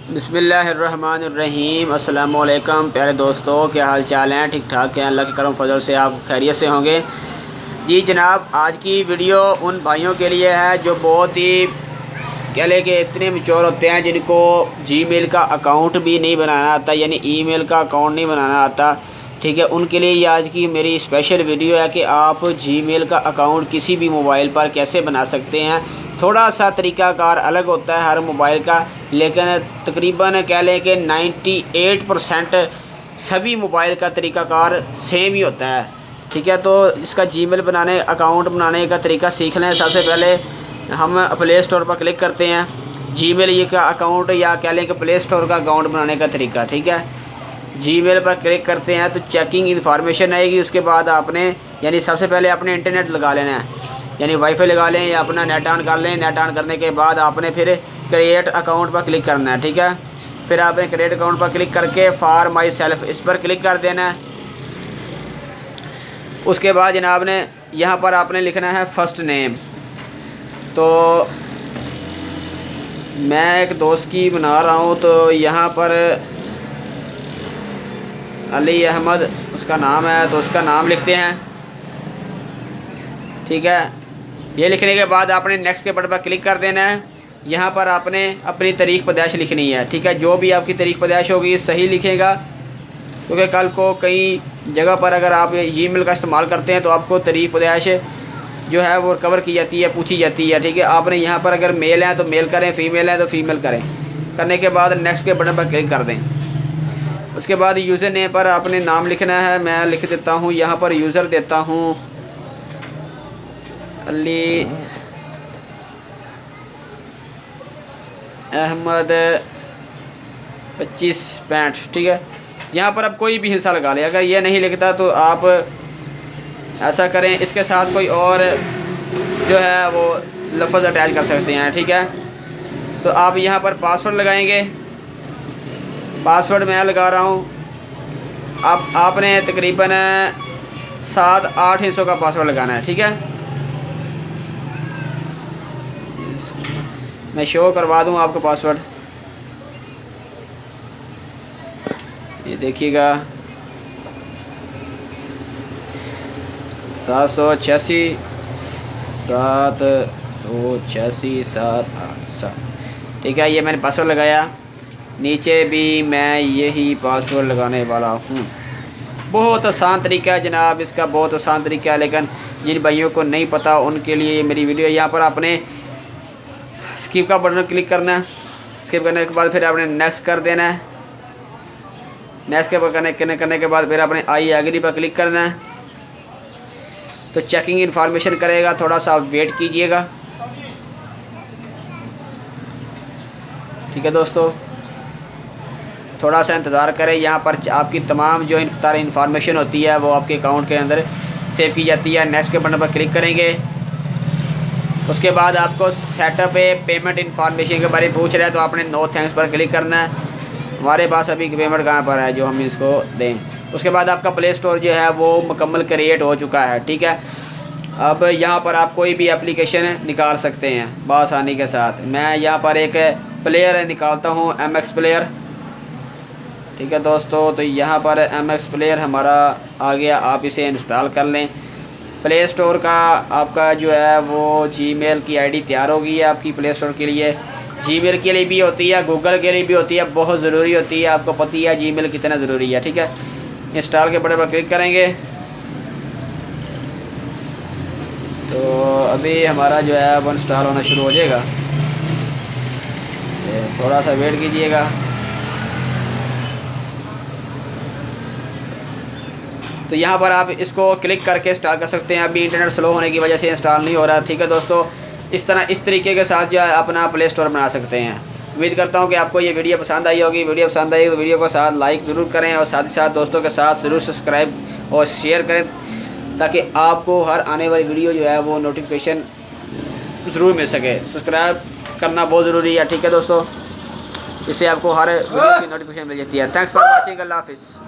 बिस्मिल्लाहिर्रहमानिर्रहीम। अस्सलाम वालेकुम प्यारे दोस्तों, क्या हाल चाल हैं? ठीक ठाक हैं, अल्लाह के करम फजल से आप खैरियत से होंगे। जी जनाब, आज की वीडियो उन भाइयों के लिए है जो बहुत ही कह लें कि इतने मैच्योर होते हैं जिनको जीमेल का अकाउंट भी नहीं बनाना आता, यानी ईमेल का अकाउंट नहीं बनाना आता। ठीक है, उनके लिए ये आज की मेरी स्पेशल वीडियो है कि आप जीमेल का अकाउंट किसी भी मोबाइल पर कैसे बना सकते हैं। थोड़ा सा तरीक़ाकार अलग होता है हर मोबाइल का, लेकिन तकरीबन कह लें कि 98% सभी मोबाइल का तरीक़ाकार सेम ही होता है। ठीक है, तो इसका जीमेल बनाने अकाउंट बनाने का तरीका सीख लें। सबसे पहले हम प्ले स्टोर पर क्लिक करते हैं, जीमेल ये का अकाउंट या कह लें कि प्ले स्टोर का अकाउंट बनाने का तरीका। ठीक है, जीमेल पर क्लिक करते हैं तो चेकिंग इन्फॉर्मेशन आएगी। उसके बाद आपने यानी सबसे पहले अपने इंटरनेट लगा लेना है, यानी वाईफाई लगा लें या अपना नेट ऑन कर लें। नेट ऑन करने के बाद आपने फिर क्रिएट अकाउंट पर क्लिक करना है। ठीक है, फिर आपने क्रिएट अकाउंट पर क्लिक करके फॉर माई सेल्फ इस पर क्लिक कर देना है। उसके बाद जनाब ने यहाँ पर आपने लिखना है फ़र्स्ट नेम। तो मैं एक दोस्त की बना रहा हूँ, तो यहाँ पर अली अहमद उसका नाम है, तो उसका नाम लिखते हैं। ठीक है, ये लिखने के बाद आपने नेक्स्ट के बटन पर क्लिक कर देना है। यहाँ पर आपने अपनी तारीख़ पैदाइश लिखनी है। ठीक है, जो भी आपकी तारीख़ पैदाइश होगी सही लिखेगा, क्योंकि कल को कई जगह पर अगर आप ईमेल का इस्तेमाल करते हैं तो आपको तारीख़ पैदाइश जो है वो कवर की जाती है, पूछी जाती है। ठीक है, आपने यहाँ पर अगर मेल है तो मेल करें, फ़ीमेल है तो फ़ीमेल करें। करने के बाद नेक्स्ट के बटन पर क्लिक कर दें। उसके बाद यूज़र नेम पर आपने नाम लिखना है। मैं लिख देता हूँ, यहाँ पर यूज़र देता हूँ अली अहमद 2565। ठीक है, यहाँ पर आप कोई भी हिस्सा लगा लें। अगर ये नहीं लिखता तो आप ऐसा करें, इसके साथ कोई और जो है वो लफ्ज़ अटैच कर सकते हैं। ठीक है, तो आप यहाँ पर पासवर्ड लगाएंगे। पासवर्ड मैं लगा रहा हूँ। आपने तकरीबन 7-8 हिस्सों का पासवर्ड लगाना है। ठीक है, मैं शो करवा दूँ आपको पासवर्ड, ये देखिएगा 786 786 787। ठीक है, ये मैंने पासवर्ड लगाया। नीचे भी मैं यही पासवर्ड लगाने वाला हूँ। बहुत आसान तरीका है जनाब, इसका बहुत आसान तरीका है, लेकिन जिन भाइयों को नहीं पता उनके लिए ये मेरी वीडियो। यहाँ पर आपने स्किप का बटन क्लिक करना है। स्किप करने के बाद फिर आपने नेक्स्ट कर देना है। नेक्स्ट के करने के बाद फिर आपने आई एग्री पर क्लिक करना है। तो चेकिंग इन्फॉर्मेशन करेगा, थोड़ा सा वेट कीजिएगा। ठीक है दोस्तों, थोड़ा सा इंतज़ार करें। यहाँ पर आपकी तमाम जो इन्फॉर्मेशन होती है वो आपके अकाउंट के अंदर सेव की जाती है। नेक्स्ट के बटन पर क्लिक करेंगे। उसके बाद आपको सेटअप पेमेंट इन्फॉर्मेशन के बारे में पूछ रहा है, तो आपने नो थैंक्स पर क्लिक करना है। हमारे पास अभी पेमेंट कहाँ पर है जो हम इसको दें। उसके बाद आपका प्ले स्टोर जो है वो मुकम्मल क्रिएट हो चुका है। ठीक है, अब यहाँ पर आप कोई भी एप्लीकेशन निकाल सकते हैं बआसानी के साथ। मैं यहाँ पर एक प्लेयर निकालता हूँ, MX प्लेयर। ठीक है दोस्तों, तो यहाँ पर MX प्लेयर हमारा आ गया। आप इसे इंस्टॉल कर लें। प्ले स्टोर का आपका जो है वो जीमेल की आईडी तैयार होगी है आपकी प्ले स्टोर के लिए। जीमेल के लिए भी होती है, गूगल के लिए भी होती है, बहुत ज़रूरी होती है। आपको पता ही है जीमेल कितना ज़रूरी है। ठीक है, इंस्टॉल के बटन पर क्लिक करेंगे तो अभी हमारा जो है वो इंस्टॉल होना शुरू हो जाएगा। थोड़ा सा वेट कीजिएगा। तो यहाँ पर आप इसको क्लिक करके इंस्टॉल कर सकते हैं। अभी इंटरनेट स्लो होने की वजह से इंस्टॉल नहीं हो रहा। ठीक है दोस्तों, इस तरीके के साथ जो है अपना प्ले स्टोर बना सकते हैं। उम्मीद करता हूँ कि आपको ये वीडियो पसंद आई होगी। वीडियो पसंद आई तो वीडियो को साथ लाइक ज़रूर करें, और साथ ही साथ दोस्तों के साथ ज़रूर सब्सक्राइब और शेयर करें, ताकि आपको हर आने वाली वीडियो जो है वो नोटिफिकेशन ज़रूर मिल सके। सब्सक्राइब करना बहुत ज़रूरी है। ठीक है दोस्तों, इससे आपको हर वीडियो की नोटिफिकेशन मिल जाती है। Thanks for watching. अल्लाह हाफिज़।